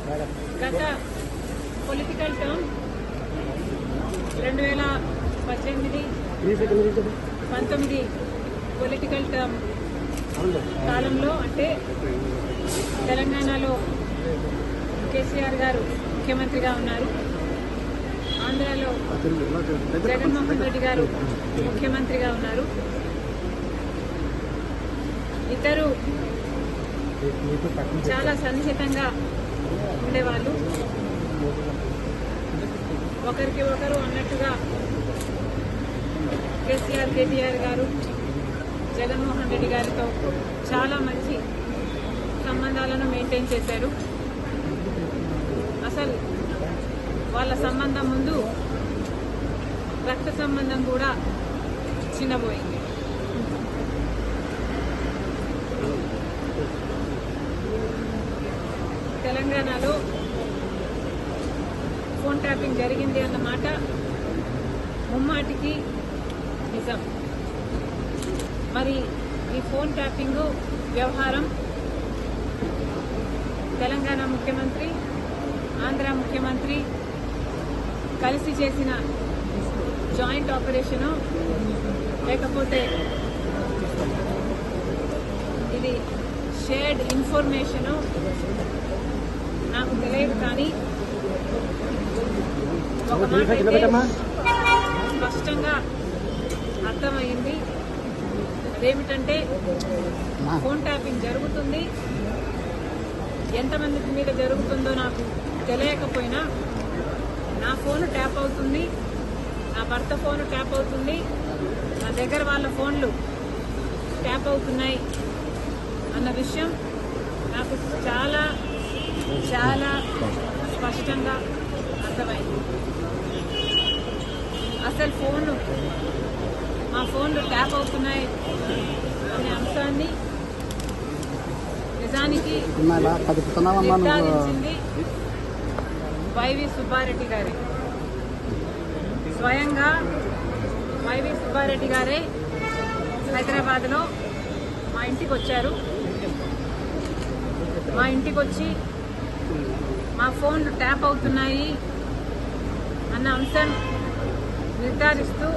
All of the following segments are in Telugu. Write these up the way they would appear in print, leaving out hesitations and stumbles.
గత పొలిటికల్ టర్మ్ 2018-19 పొలిటికల్ టర్మ్ కాలంలో అంటే తెలంగాణలో కేసీఆర్ గారు ముఖ్యమంత్రిగా ఉన్నారు, ఆంధ్రాలో జగన్మోహన్ రెడ్డి గారు ముఖ్యమంత్రిగా ఉన్నారు. ఇద్దరు చాలా సన్నిహితంగా ఉండేవాళ్ళు, ఒకరికి ఒకరు అన్నట్టుగా కేసీఆర్ కేటీఆర్ గారు జగన్మోహన్ రెడ్డి గారితో చాలా మంచి సంబంధాలను మెయింటైన్ చేశారు. అసలు వాళ్ళ సంబంధం ముందు రక్త సంబంధం కూడా చిన్నబోయింది. తెలంగాణలో ఫోన్ ట్యాపింగ్ జరిగింది అన్నమాట ముమ్మాటికి నిజం. మరి ఈ ఫోన్ ట్యాపింగ్ వ్యవహారం తెలంగాణ ముఖ్యమంత్రి, ఆంధ్ర ముఖ్యమంత్రి కలిసి చేసిన జాయింట్ ఆపరేషను లేకపోతే ఇది షేర్డ్ ఇన్ఫర్మేషను నాకు తెలియదు, కానీ ఒక మాట అయితే స్పష్టంగా అర్థమైంది. అదేమిటంటే ఫోన్ ట్యాపింగ్ జరుగుతుంది, ఎంతమంది మీద జరుగుతుందో నాకు తెలియకపోయినా నా ఫోన్ ట్యాప్ అవుతుంది, నా భర్త ఫోన్ ట్యాప్ అవుతుంది, నా దగ్గర వాళ్ళ ఫోన్లు ట్యాప్ అవుతున్నాయి అన్న విషయం నాకు చాలా చాలా స్పష్టంగా అర్థమైంది. అసలు మా ఫోన్లు ట్యాప్ అవుతున్నాయి అనే అంశాన్ని నిజానికి నిర్ధారించింది వైవి సుబ్బారెడ్డి గారే. స్వయంగా వైవి సుబ్బారెడ్డి గారే హైదరాబాద్లో మా ఇంటికి వచ్చారు. మా ఇంటికి వచ్చి మా ఫోన్లు ట్యాప్ అవుతున్నాయి అన్న అంశం నిర్ధారిస్తూ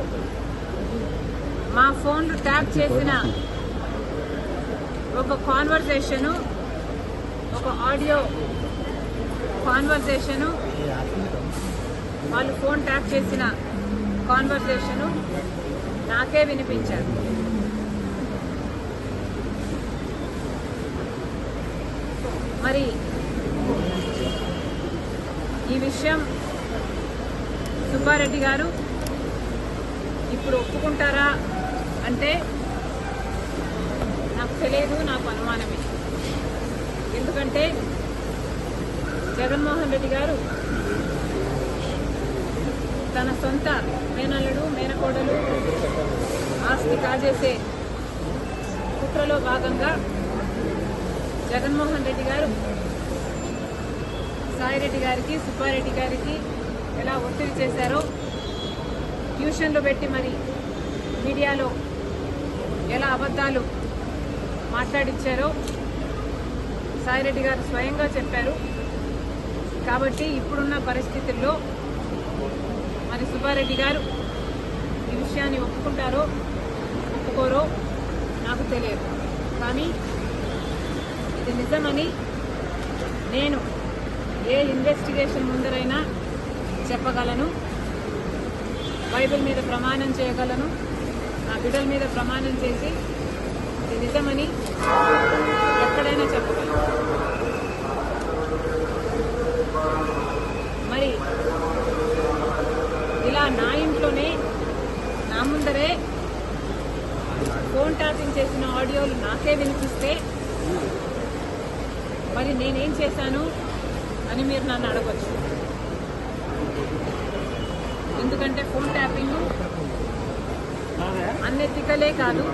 మా ఫోన్లు ట్యాప్ చేసిన ఒక కాన్వర్సేషను, ఒక ఆడియో కాన్వర్సేషను, వాళ్ళు ఫోన్ ట్యాప్ చేసిన కాన్వర్సేషను నాకే వినిపించారు. మరి ఈ విషయం సుబ్బారెడ్డి గారు ఇప్పుడు ఒప్పుకుంటారా అంటే నాకు తెలియదు, నాకు అనుమానమే. ఎందుకంటే జగన్మోహన్ రెడ్డి గారు తన సొంత మేనల్లుడు మేనకోడలు ఆస్తి కాజేసే కుట్రలో భాగంగా జగన్మోహన్ రెడ్డి గారు సాయిరెడ్డి గారికి, సుబ్బారెడ్డి గారికి ఎలా ఒత్తిడి చేశారో, ట్యూషన్లు పెట్టి మరి మీడియాలో ఎలా అబద్ధాలు మాట్లాడించారో సాయిరెడ్డి గారు స్వయంగా చెప్పారు. కాబట్టి ఇప్పుడున్న పరిస్థితుల్లో మరి సుబ్బారెడ్డి గారు ఈ విషయాన్ని ఒప్పుకుంటారో ఒప్పుకోరో నాకు తెలియదు, కానీ ఇది నిజమని నేను ఏ ఇన్వెస్టిగేషన్ ముందరైనా చెప్పగలను, బైబిల్ మీద ప్రమాణం చేయగలను, నా బిడ్డల మీద ప్రమాణం చేసి ఇది నిజమని ఎక్కడైనా చెప్పగలను. మరి ఇలా నా ఇంట్లోనే నా ముందరే ఫోన్ ట్యాపింగ్ చేసిన ఆడియోలు నాకే వినిపిస్తే మరి నేనేం చేశాను అని మీరు నన్ను అడగచ్చు. ఎందుకంటే ఫోన్ ట్యాపింగ్ అన్ఎథికలే కాదు,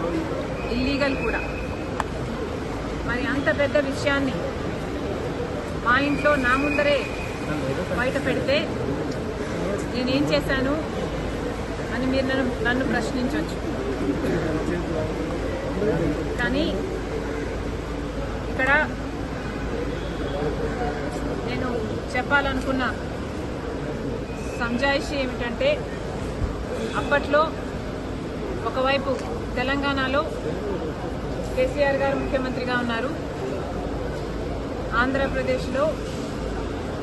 ఇల్లీగల్ కూడా. మరి అంత పెద్ద విషయాన్ని మా ఇంట్లో నా ముందరే బయట పెడితే నేనేం చేశాను అని మీరు నన్ను ప్రశ్నించవచ్చు. కానీ ఇక్కడ నేను చెప్పాలనుకున్న సంజాయిషి ఏమిటంటే, అప్పట్లో ఒకవైపు తెలంగాణలో కేసీఆర్ గారు ముఖ్యమంత్రిగా ఉన్నారు, ఆంధ్రప్రదేశ్లో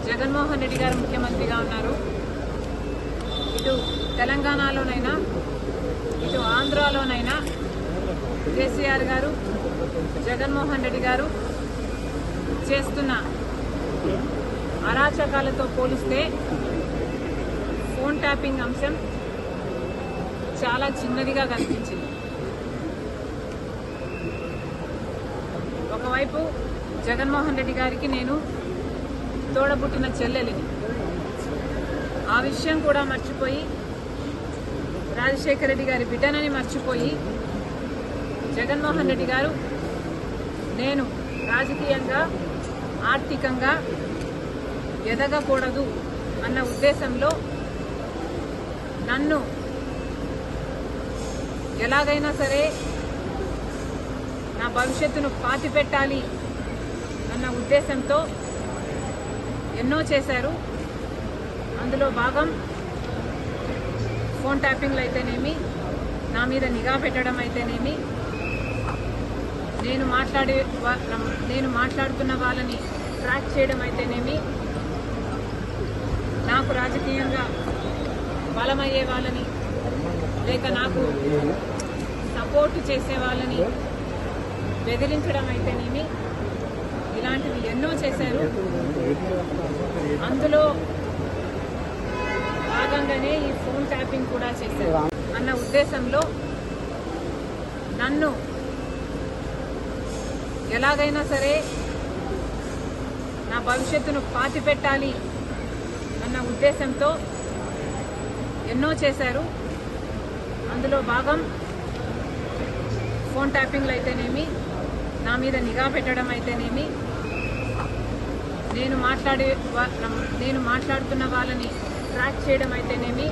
జగన్మోహన్ రెడ్డి గారు ముఖ్యమంత్రిగా ఉన్నారు. ఇటు తెలంగాణలోనైనా ఇటు ఆంధ్రాలోనైనా కేసీఆర్ గారు జగన్మోహన్ రెడ్డి గారు చేస్తున్న అరాచకాలతో పోలిస్తే ఫోన్ ట్యాపింగ్ అంశం చాలా చిన్నదిగా కనిపించింది. ఒకవైపు జగన్మోహన్ రెడ్డి గారికి నేను తోడబుట్టిన చెల్లెలిని, ఆ విషయం కూడా మర్చిపోయి రాజశేఖర రెడ్డి గారి బిడ్డనని మర్చిపోయి జగన్మోహన్ రెడ్డి గారు నేను రాజకీయంగా ఆర్థికంగా ఎదగకూడదు అన్న ఉద్దేశంలో నన్ను ఎలాగైనా సరే నా భవిష్యత్తును పాతిపెట్టాలి అన్న ఉద్దేశంతో ఎన్నో చేశారు. అందులో భాగం ఫోన్ ట్యాపింగ్లు అయితేనేమి, నా మీద నిఘా పెట్టడం అయితేనేమి, నేను మాట్లాడుతున్న వాళ్ళని ట్రాక్ చేయడం అయితేనేమి, నాకు రాజకీయంగా బలమయ్యే వాళ్ళని లేక నాకు సపోర్టు చేసే వాళ్ళని బెదిరించడం అయితేనేమి, ఇలాంటివి ఎన్నో చేశారు. అందులో భాగంగానే ఈ ఫోన్ ట్యాపింగ్ కూడా చేశారు అన్న ఉద్దేశంలో నన్ను ఎలాగైనా సరే నా భవిష్యత్తును పాతిపెట్టాలి అన్న ఉద్దేశంతో ఎన్నో చేశారు. అందులో భాగం ఫోన్ ట్యాపింగ్లు అయితేనేమి, నా మీద నిఘా పెట్టడం అయితేనేమి, నేను మాట్లాడుతున్న వాళ్ళని ట్రాక్ చేయడం అయితేనేమి,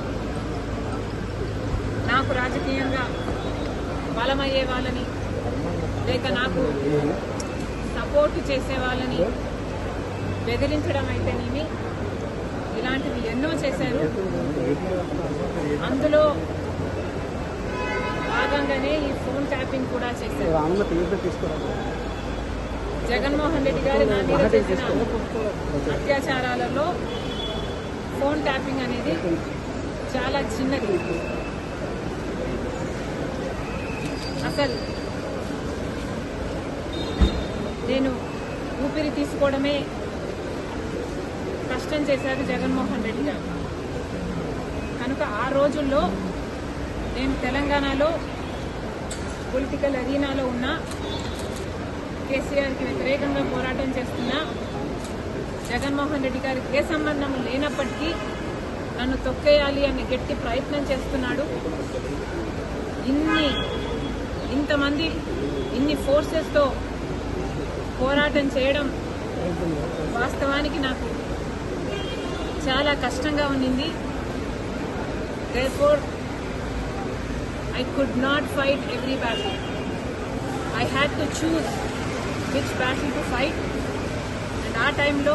నాకు రాజకీయంగా బలమయ్యే వాళ్ళని లేక నాకు సపోర్టు చేసే వాళ్ళని బెదిరించడం అయితేనేమి, ఇలాంటివి ఎన్నో చేశారు. అందులో భాగంగానే ఈ ఫోన్ ట్యాపింగ్ కూడా చేశారు. జగన్మోహన్ రెడ్డి గారు నా మీద చేసిన అత్యాచారాలలో ఫోన్ ట్యాపింగ్ అనేది చాలా చిన్నది. అసలు నేను ఊపిరి తీసుకోవడమే కష్టం చేశారు జగన్మోహన్ రెడ్డి గారు. కనుక ఆ రోజుల్లో నేను తెలంగాణలో పొలిటికల్ అరీనాలో ఉన్న కేసీఆర్కి వ్యతిరేకంగా పోరాటం చేస్తున్న జగన్మోహన్ రెడ్డి గారికి ఏ సంబంధం లేనప్పటికీ నన్ను తొక్కేయాలి అని గట్టి ప్రయత్నం చేస్తున్నాడు. ఇంతమంది ఇన్ని ఫోర్సెస్తో పోరాటం చేయడం వాస్తవానికి నాకు చాలా కష్టంగా ఉండింది. Therefore, I could not fight every battle. I had to choose which battle to fight, and our time lo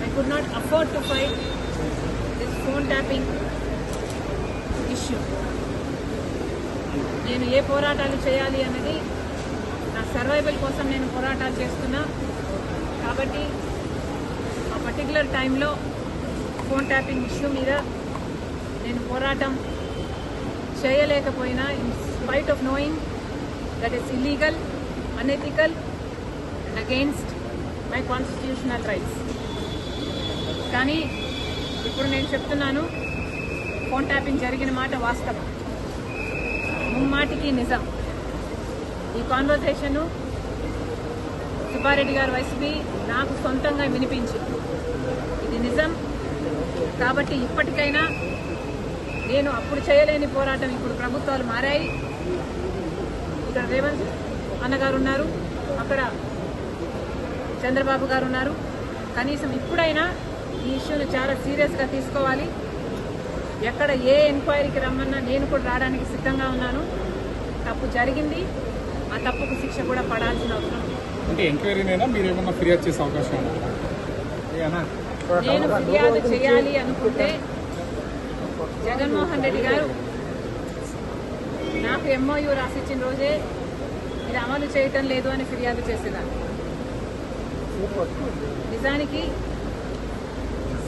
I could not afford to fight this phone tapping issue. నేను ఏ పోరాటాలు చేయాలి అన్నది నా సర్వైవల్ కోసం నేను పోరాటాలు చేస్తున్నా. కాబట్టి ఆ పర్టికులర్ టైంలో ఫోన్ ట్యాపింగ్ ఇష్యూ మీద నేను పోరాటం చేయలేకపోయినా, in spite of knowing that is illegal, unethical and against my constitutional rights. కానీ ఇప్పుడు నేను చెప్తున్నాను, ఫోన్ ట్యాపింగ్ జరిగిన మాట వాస్తవం, ముమ్మాటికి నిజం. ఈ కాన్వర్సేషను సుబ్బారెడ్డి గారు వైసీపీ నాకు సొంతంగా వినిపించింది. ఇది నిజం. కాబట్టి ఇప్పటికైనా నేను అప్పుడు చేయలేని పోరాటం, ఇప్పుడు ప్రభుత్వాలు మారాయి, ఇక్కడ రేవంత్ అన్నగారు ఉన్నారు, అక్కడ చంద్రబాబు గారు ఉన్నారు. కనీసం ఇప్పుడైనా ఈ ఇష్యూని చాలా సీరియస్గా తీసుకోవాలి. ఎక్కడ ఏ ఎంక్వైరీకి రమ్మన్నా నేను కూడా రావడానికి సిద్ధంగా ఉన్నాను. తప్పు జరిగింది, ఆ తప్పుకు శిక్ష కూడా పడాల్సిన అవసరం ఉంది. అంటే ఎంక్వైరీనైనా మీరు ఏమన్నా ఫిర్యాదు చేసే అవకాశం ఉందా? నేను ఫిర్యాదు చేయాలి అనుకుంటే జగన్మోహన్ రెడ్డి గారు నాకు MOU రాసిచ్చిన రోజే ఇది అమలు చేయటం లేదు అని ఫిర్యాదు చేసేదాన్ని. నిజానికి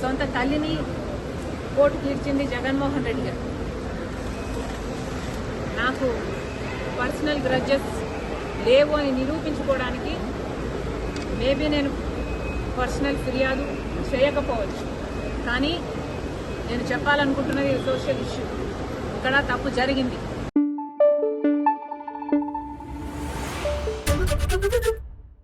సొంత తల్లిని కోర్టుకి ఇచ్చింది జగన్మోహన్ రెడ్డి గారు. నాకు పర్సనల్ గ్రడ్జెస్ లేవు అని నిరూపించుకోవడానికి మేబీ నేను పర్సనల్ ఫిర్యాదు చేయకపోవచ్చు, కానీ నేను చెప్పాలనుకుంటున్నది సోషల్ ఇష్యూ. ఇక్కడ తప్పు జరిగింది.